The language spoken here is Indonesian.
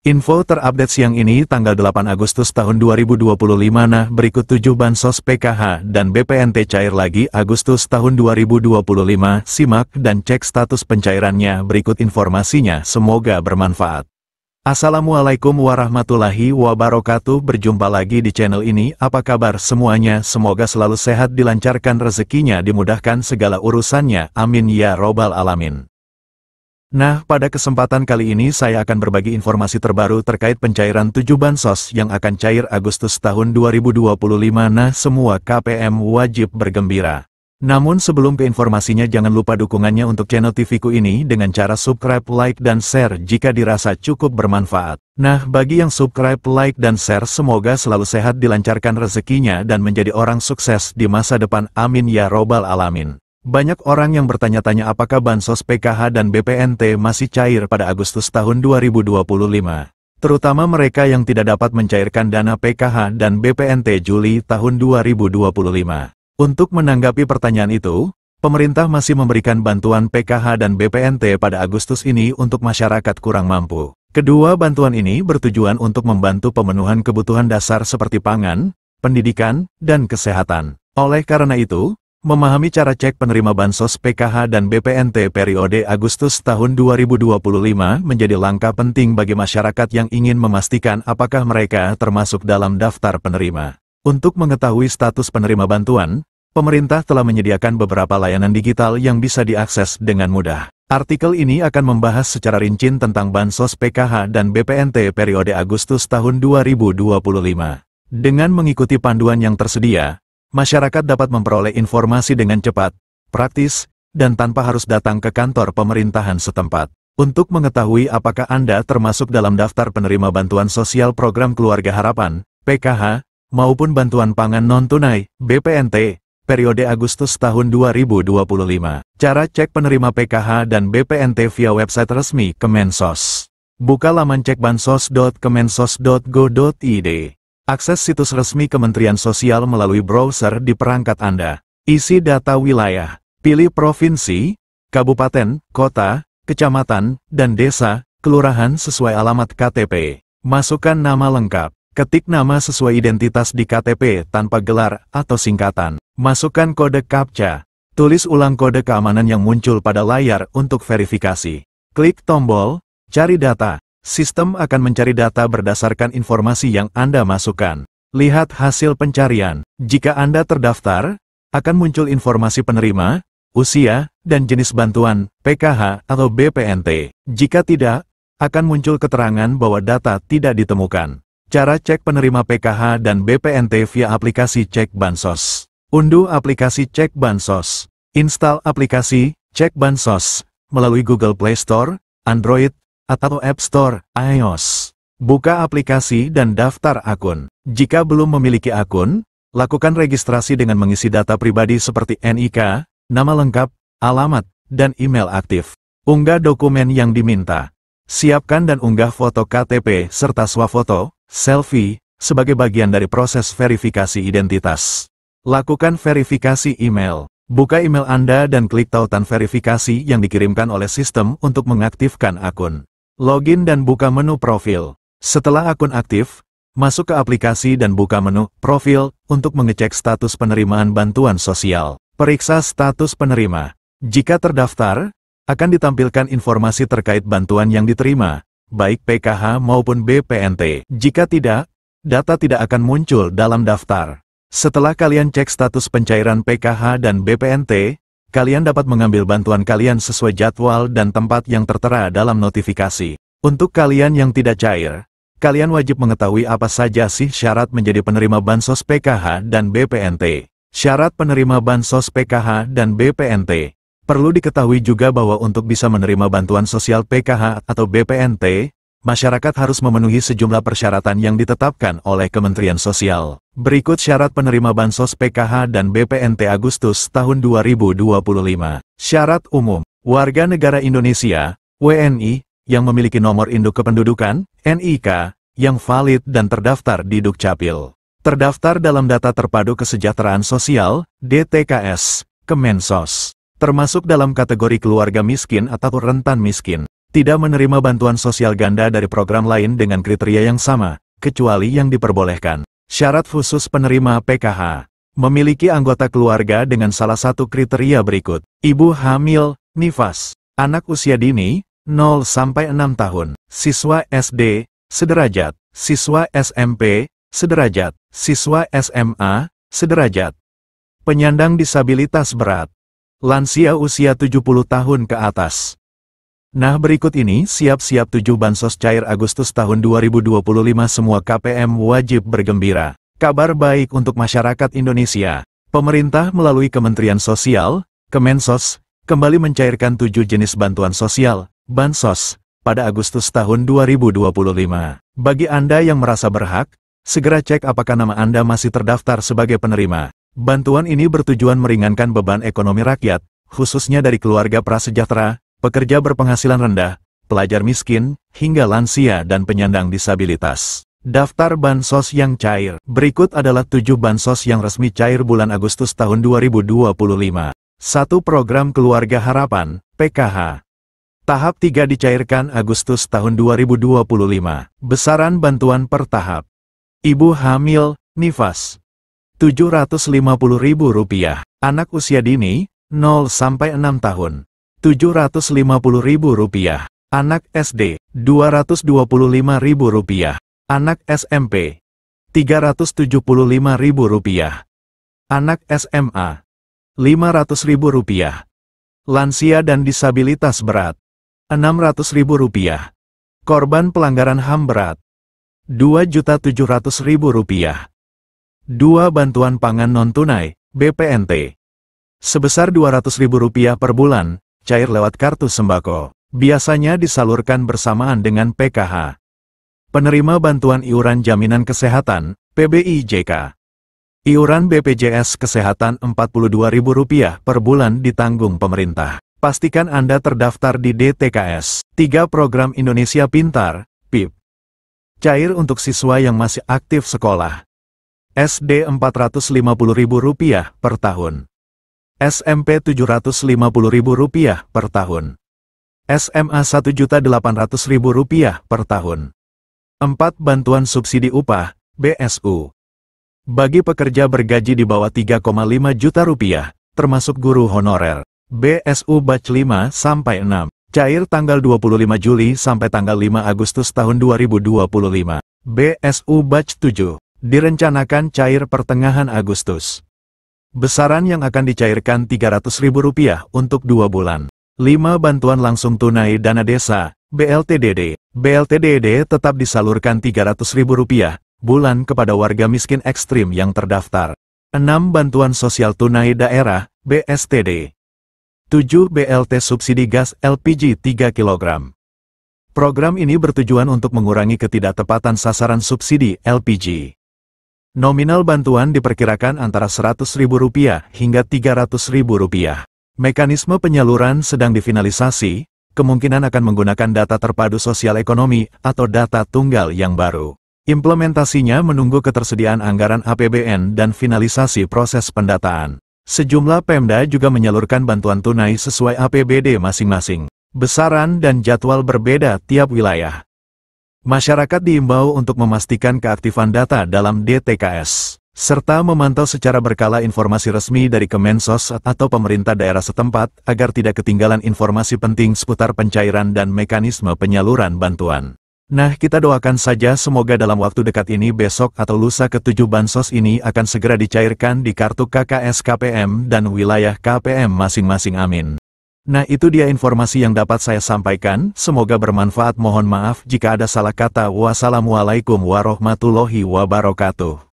Info terupdate siang ini tanggal 8 Agustus tahun 2025. Nah, berikut 7 bansos PKH dan BPNT cair lagi Agustus tahun 2025. Simak dan cek status pencairannya, berikut informasinya, semoga bermanfaat. Assalamualaikum warahmatullahi wabarakatuh. Berjumpa lagi di channel ini. Apa kabar semuanya? Semoga selalu sehat, dilancarkan rezekinya, dimudahkan segala urusannya. Amin ya robbal alamin. Nah, pada kesempatan kali ini saya akan berbagi informasi terbaru terkait pencairan 7 bansos yang akan cair Agustus tahun 2025. Nah, semua KPM wajib bergembira. Namun sebelum ke informasinya, jangan lupa dukungannya untuk channel TV-ku ini dengan cara subscribe, like, dan share jika dirasa cukup bermanfaat. Nah, bagi yang subscribe, like, dan share, semoga selalu sehat, dilancarkan rezekinya, dan menjadi orang sukses di masa depan. Amin ya robbal alamin. Banyak orang yang bertanya-tanya apakah bansos PKH dan BPNT masih cair pada Agustus tahun 2025. Terutama mereka yang tidak dapat mencairkan dana PKH dan BPNT Juli tahun 2025. Untuk menanggapi pertanyaan itu, pemerintah masih memberikan bantuan PKH dan BPNT pada Agustus ini untuk masyarakat kurang mampu. Kedua bantuan ini bertujuan untuk membantu pemenuhan kebutuhan dasar seperti pangan, pendidikan, dan kesehatan. Oleh karena itu, memahami cara cek penerima bansos PKH dan BPNT periode Agustus tahun 2025 menjadi langkah penting bagi masyarakat yang ingin memastikan apakah mereka termasuk dalam daftar penerima. Untuk mengetahui status penerima bantuan, pemerintah telah menyediakan beberapa layanan digital yang bisa diakses dengan mudah. Artikel ini akan membahas secara rinci tentang bansos PKH dan BPNT periode Agustus tahun 2025. Dengan mengikuti panduan yang tersedia, masyarakat dapat memperoleh informasi dengan cepat, praktis, dan tanpa harus datang ke kantor pemerintahan setempat. Untuk mengetahui apakah Anda termasuk dalam daftar penerima bantuan sosial program Keluarga Harapan, PKH, maupun bantuan pangan non-tunai, BPNT, periode Agustus tahun 2025. Cara cek penerima PKH dan BPNT via website resmi Kemensos. Buka laman cekbansos.kemensos.go.id. Akses situs resmi Kementerian Sosial melalui browser di perangkat Anda. Isi data wilayah. Pilih provinsi, kabupaten, kota, kecamatan, dan desa, kelurahan sesuai alamat KTP. Masukkan nama lengkap. Ketik nama sesuai identitas di KTP tanpa gelar atau singkatan. Masukkan kode CAPTCHA. Tulis ulang kode keamanan yang muncul pada layar untuk verifikasi. Klik tombol cari data. Sistem akan mencari data berdasarkan informasi yang Anda masukkan. Lihat hasil pencarian. Jika Anda terdaftar, akan muncul informasi penerima, usia, dan jenis bantuan, PKH atau BPNT. Jika tidak, akan muncul keterangan bahwa data tidak ditemukan. Cara cek penerima PKH dan BPNT via aplikasi Cek Bansos. Unduh aplikasi Cek Bansos. Install aplikasi Cek Bansos melalui Google Play Store, Android, atau App Store, iOS. Buka aplikasi dan daftar akun. Jika belum memiliki akun, lakukan registrasi dengan mengisi data pribadi seperti NIK, nama lengkap, alamat, dan email aktif. Unggah dokumen yang diminta. Siapkan dan unggah foto KTP serta swafoto, selfie, sebagai bagian dari proses verifikasi identitas. Lakukan verifikasi email. Buka email Anda dan klik tautan verifikasi yang dikirimkan oleh sistem untuk mengaktifkan akun. Login dan buka menu profil. Setelah akun aktif, masuk ke aplikasi dan buka menu profil untuk mengecek status penerimaan bantuan sosial. Periksa status penerima. Jika terdaftar, akan ditampilkan informasi terkait bantuan yang diterima, baik PKH maupun BPNT. Jika tidak, data tidak akan muncul dalam daftar. Setelah kalian cek status pencairan PKH dan BPNT, kalian dapat mengambil bantuan kalian sesuai jadwal dan tempat yang tertera dalam notifikasi. Untuk kalian yang tidak cair, kalian wajib mengetahui apa saja sih syarat menjadi penerima bansos PKH dan BPNT. Syarat penerima bansos PKH dan BPNT. Perlu diketahui juga bahwa untuk bisa menerima bantuan sosial PKH atau BPNT, masyarakat harus memenuhi sejumlah persyaratan yang ditetapkan oleh Kementerian Sosial. Berikut syarat penerima bansos PKH dan BPNT Agustus tahun 2025. Syarat umum. Warga negara Indonesia, WNI, yang memiliki nomor induk kependudukan, NIK, yang valid dan terdaftar di Dukcapil. Terdaftar dalam Data Terpadu Kesejahteraan Sosial, DTKS, Kemensos. Termasuk dalam kategori keluarga miskin atau rentan miskin. tidak menerima bantuan sosial ganda dari program lain dengan kriteria yang sama, kecuali yang diperbolehkan. Syarat khusus penerima PKH. Memiliki anggota keluarga dengan salah satu kriteria berikut. Ibu hamil, nifas. Anak usia dini, 0-6 tahun. Siswa SD, sederajat. Siswa SMP, sederajat. Siswa SMA, sederajat. Penyandang disabilitas berat. Lansia usia 70 tahun ke atas. Nah, berikut ini siap-siap 7 bansos cair Agustus tahun 2025. Semua KPM wajib bergembira. Kabar baik untuk masyarakat Indonesia. Pemerintah melalui Kementerian Sosial, Kemensos, kembali mencairkan 7 jenis bantuan sosial, bansos, pada Agustus tahun 2025. Bagi Anda yang merasa berhak, segera cek apakah nama Anda masih terdaftar sebagai penerima. Bantuan ini bertujuan meringankan beban ekonomi rakyat, khususnya dari keluarga prasejahtera, pekerja berpenghasilan rendah, pelajar miskin, hingga lansia dan penyandang disabilitas. Daftar bansos yang cair. Berikut adalah 7 bansos yang resmi cair bulan Agustus tahun 2025. 1. Program Keluarga Harapan, PKH. Tahap 3 dicairkan Agustus tahun 2025. Besaran bantuan per tahap. Ibu hamil, nifas. Rp750.000. Anak usia dini, 0-6 tahun. Rp750.000. Anak SD, Rp225.000. Anak SMP, Rp375.000. Anak SMA, Rp500.000. Lansia dan disabilitas berat, Rp600.000. Korban pelanggaran HAM berat, Rp2.700.000. 2. Bantuan pangan non-tunai, BPNT. Sebesar Rp200.000 per bulan, cair lewat kartu sembako. Biasanya disalurkan bersamaan dengan PKH. Penerima bantuan iuran jaminan kesehatan, PBIJK. Iuran BPJS Kesehatan Rp42.000 per bulan ditanggung pemerintah. Pastikan Anda terdaftar di DTKS. 3. Program Indonesia Pintar, PIP. Cair untuk siswa yang masih aktif sekolah. SD Rp450.000 per tahun. SMP Rp750.000 per tahun. SMA Rp1.800.000 per tahun. 4. Bantuan subsidi upah, BSU. Bagi pekerja bergaji di bawah Rp3,5 juta, termasuk guru honorer. BSU Batch 5-6. Cair tanggal 25 Juli sampai tanggal 5 Agustus tahun 2025. BSU Batch 7. Direncanakan cair pertengahan Agustus. Besaran yang akan dicairkan Rp300.000 untuk 2 bulan. 5. Bantuan langsung tunai dana desa, BLTDD. BLTDD tetap disalurkan Rp300.000 bulan kepada warga miskin ekstrim yang terdaftar. 6. Bantuan sosial tunai daerah, BSTD. 7. BLT subsidi gas LPG 3 kg. Program ini bertujuan untuk mengurangi ketidaktepatan sasaran subsidi LPG. Nominal bantuan diperkirakan antara Rp100.000 hingga Rp300.000. Mekanisme penyaluran sedang difinalisasi, kemungkinan akan menggunakan data terpadu sosial ekonomi atau data tunggal yang baru. Implementasinya menunggu ketersediaan anggaran APBN dan finalisasi proses pendataan. Sejumlah Pemda juga menyalurkan bantuan tunai sesuai APBD masing-masing. Besaran dan jadwal berbeda tiap wilayah. Masyarakat diimbau untuk memastikan keaktifan data dalam DTKS, serta memantau secara berkala informasi resmi dari Kemensos atau pemerintah daerah setempat agar tidak ketinggalan informasi penting seputar pencairan dan mekanisme penyaluran bantuan. Nah, kita doakan saja semoga dalam waktu dekat ini besok atau lusa ke-7 bansos ini akan segera dicairkan di kartu KKS KPM dan wilayah KPM masing-masing, amin. Nah, itu dia informasi yang dapat saya sampaikan, semoga bermanfaat. Mohon maaf jika ada salah kata. Wassalamualaikum warahmatullahi wabarakatuh.